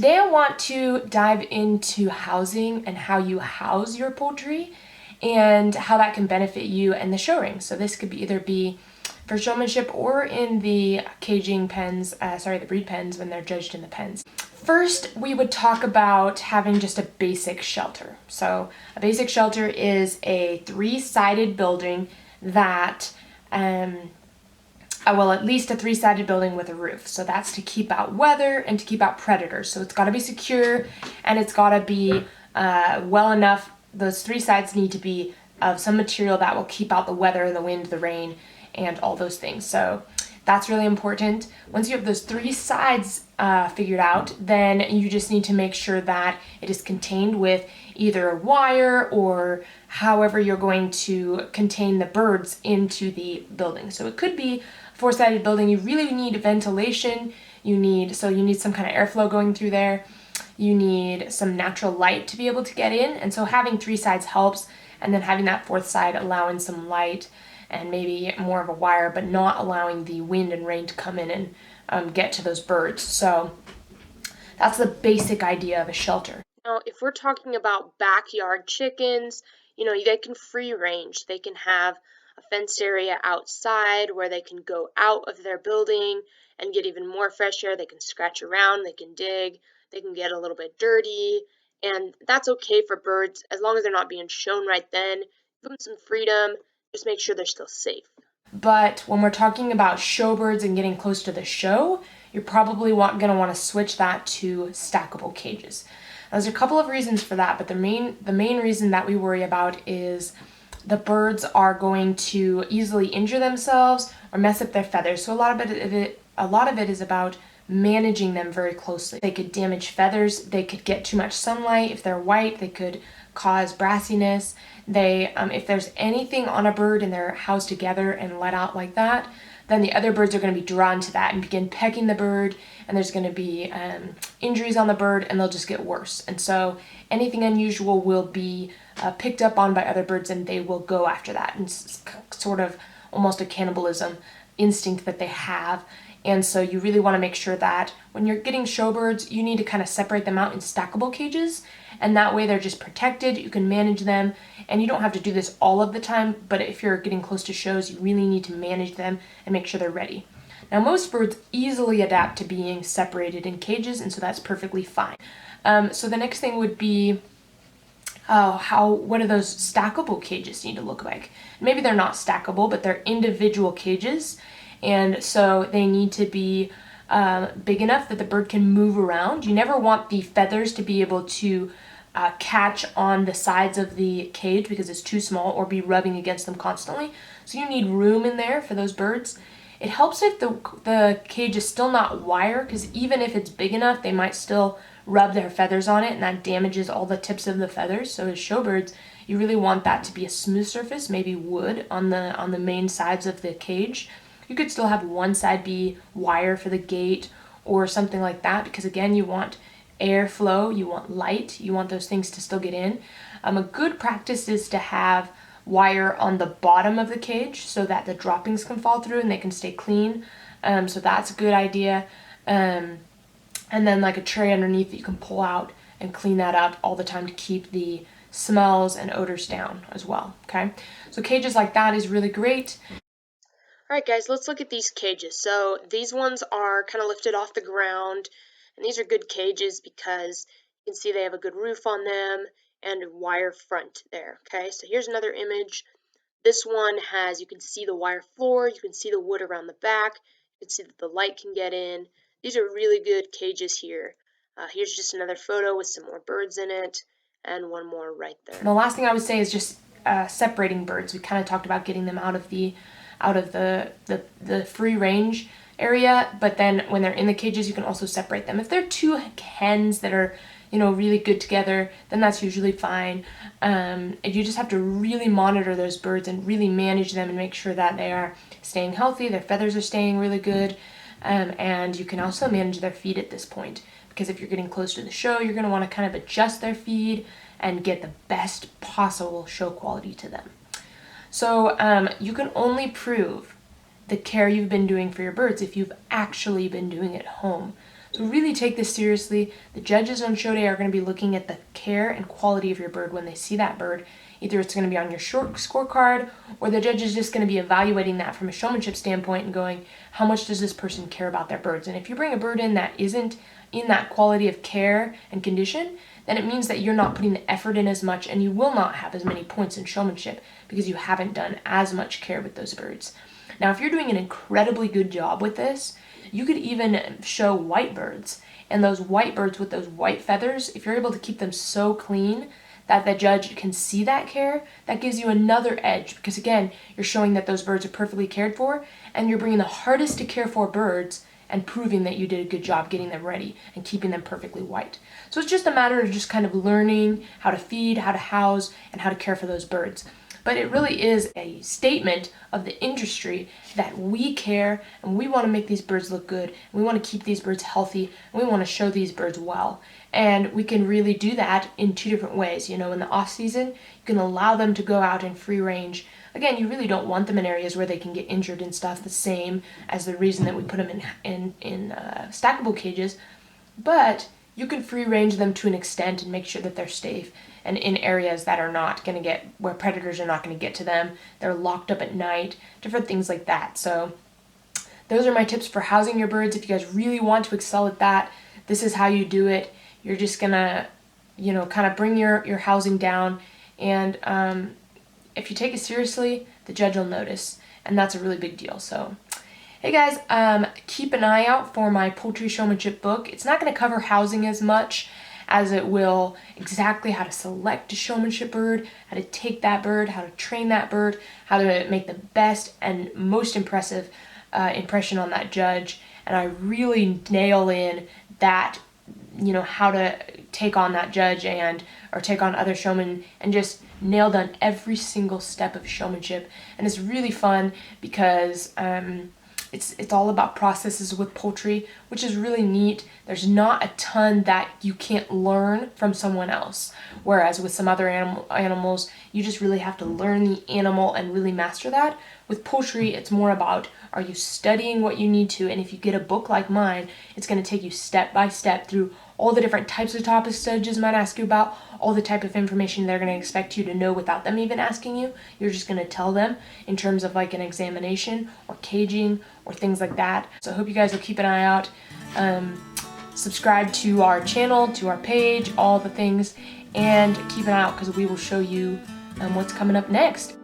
Today I want to dive into housing and how you house your poultry and how that can benefit you and the show ring. So this could either be for showmanship or in the caging pens, the breed pens when they're judged in the pens. First, we would talk about having just a basic shelter. So a basic shelter is a three-sided building that at least a three-sided building with a roof. So that's to keep out weather and to keep out predators. So it's got to be secure and it's got to be well enough. Those three sides need to be of some material that will keep out the weather, the wind, the rain, and all those things. So that's really important. Once you have those three sides figured out, then you just need to make sure that it is contained with either a wire or however you're going to contain the birds into the building. So it could be a four-sided building. You really need ventilation. You need some kind of airflow going through there. You need some natural light to be able to get in. And so having three sides helps. And then having that fourth side allowing some light and maybe more of a wire, but not allowing the wind and rain to come in and get to those birds. So that's the basic idea of a shelter. Now, if we're talking about backyard chickens, they can free range. They can have a fenced area outside where they can go out of their building and get even more fresh air. They can scratch around, they can dig, they can get a little bit dirty, and that's okay for birds as long as they're not being shown right then. Give them some freedom, just make sure they're still safe. But when we're talking about showbirds and getting close to the show, you're probably going to want to switch that to stackable cages. Now, there's a couple of reasons for that, but the main reason that we worry about is the birds are going to easily injure themselves or mess up their feathers. So a lot of it is about managing them very closely. They could damage feathers, they could get too much sunlight. If they're white, they could cause brassiness. If there's anything on a bird and they're housed together and let out like that, then the other birds are going to be drawn to that and begin pecking the bird, and there's going to be injuries on the bird, and they'll just get worse. And so anything unusual will be picked up on by other birds, and they will go after that. And it's sort of almost a cannibalism instinct that they have. And so you really want to make sure that when you're getting showbirds, you need to kind of separate them out in stackable cages, and that way they're just protected. You can manage them, and you don't have to do this all of the time, but if you're getting close to shows, you really need to manage them and make sure they're ready. Now, most birds easily adapt to being separated in cages, and so that's perfectly fine. So the next thing would be, what do those stackable cages need to look like? Maybe they're not stackable, but they're individual cages, and so they need to be big enough that the bird can move around. You never want the feathers to be able to catch on the sides of the cage because it's too small, or be rubbing against them constantly. So you need room in there for those birds. It helps if the cage is still not wire, because even if it's big enough, they might still rub their feathers on it, and that damages all the tips of the feathers. So as showbirds, you really want that to be a smooth surface, maybe wood on the main sides of the cage. You could still have one side be wire for the gate or something like that, because again, you want airflow, you want light, you want those things to still get in. A good practice is to have wire on the bottom of the cage so that the droppings can fall through and they can stay clean. So that's a good idea. And then like a tray underneath that you can pull out and clean that up all the time to keep the smells and odors down as well. Okay, so cages like that is really great. All right, guys, let's look at these cages. So these ones are kind of lifted off the ground, and these are good cages because you can see they have a good roof on them and a wire front there. Okay, so here's another image. This one has, you can see the wire floor, you can see the wood around the back, you can see that the light can get in. These are really good cages here. Here's just another photo with some more birds in it, and one more right there. And the last thing I would say is just separating birds. We kind of talked about getting them out of the free range area, but then when they're in the cages, you can also separate them. If they're two hens that are really good together, then that's usually fine. And you just have to really monitor those birds and really manage them and make sure that they are staying healthy, their feathers are staying really good, and you can also manage their feed at this point, because if you're getting close to the show, you're going to want to kind of adjust their feed and get the best possible show quality to them. So you can only prove the care you've been doing for your birds if you've actually been doing it at home. So really take this seriously. The judges on show day are going to be looking at the care and quality of your bird when they see that bird. Either it's going to be on your short scorecard, or the judge is just going to be evaluating that from a showmanship standpoint and going, how much does this person care about their birds? And if you bring a bird in that isn't in that quality of care and condition, then it means that you're not putting the effort in as much, and you will not have as many points in showmanship because you haven't done as much care with those birds. Now, if you're doing an incredibly good job with this, you could even show white birds. And those white birds with those white feathers, if you're able to keep them so clean that the judge can see that care, that gives you another edge, because again, you're showing that those birds are perfectly cared for, and you're bringing the hardest to care for birds and proving that you did a good job getting them ready and keeping them perfectly white. So it's just a matter of just kind of learning how to feed, how to house, and how to care for those birds. But it really is a statement of the industry that we care and we want to make these birds look good. And we want to keep these birds healthy and we want to show these birds well. And we can really do that in two different ways. In the off season, you can allow them to go out in free range. Again, you really don't want them in areas where they can get injured and stuff, the same as the reason that we put them in stackable cages. But you can free range them to an extent and make sure that they're safe and in areas that are not going to where predators are not going to get to them. They're locked up at night, different things like that. So those are my tips for housing your birds. If you guys really want to excel at that, this is how you do it. You're just going to, kind of bring your housing down. And if you take it seriously, the judge will notice. And that's a really big deal. So hey guys, keep an eye out for my poultry showmanship book. It's not going to cover housing as much as it will exactly how to select a showmanship bird, how to take that bird, how to train that bird, how to make the best and most impressive impression on that judge. And I really nail in that, how to take on that judge or take on other showmen, and just nail down every single step of showmanship. And it's really fun because it's all about processes with poultry, which is really neat. There's not a ton that you can't learn from someone else. Whereas with some other animals, you just really have to learn the animal and really master that. With poultry, it's more about, are you studying what you need to? And if you get a book like mine, it's going to take you step by step through all the different types of topics judges might ask you about, all the type of information they're going to expect you to know without them even asking you. You're just going to tell them in terms of like an examination or caging or things like that. So I hope you guys will keep an eye out. Subscribe to our channel, to our page, all the things, and keep an eye out because we will show you what's coming up next.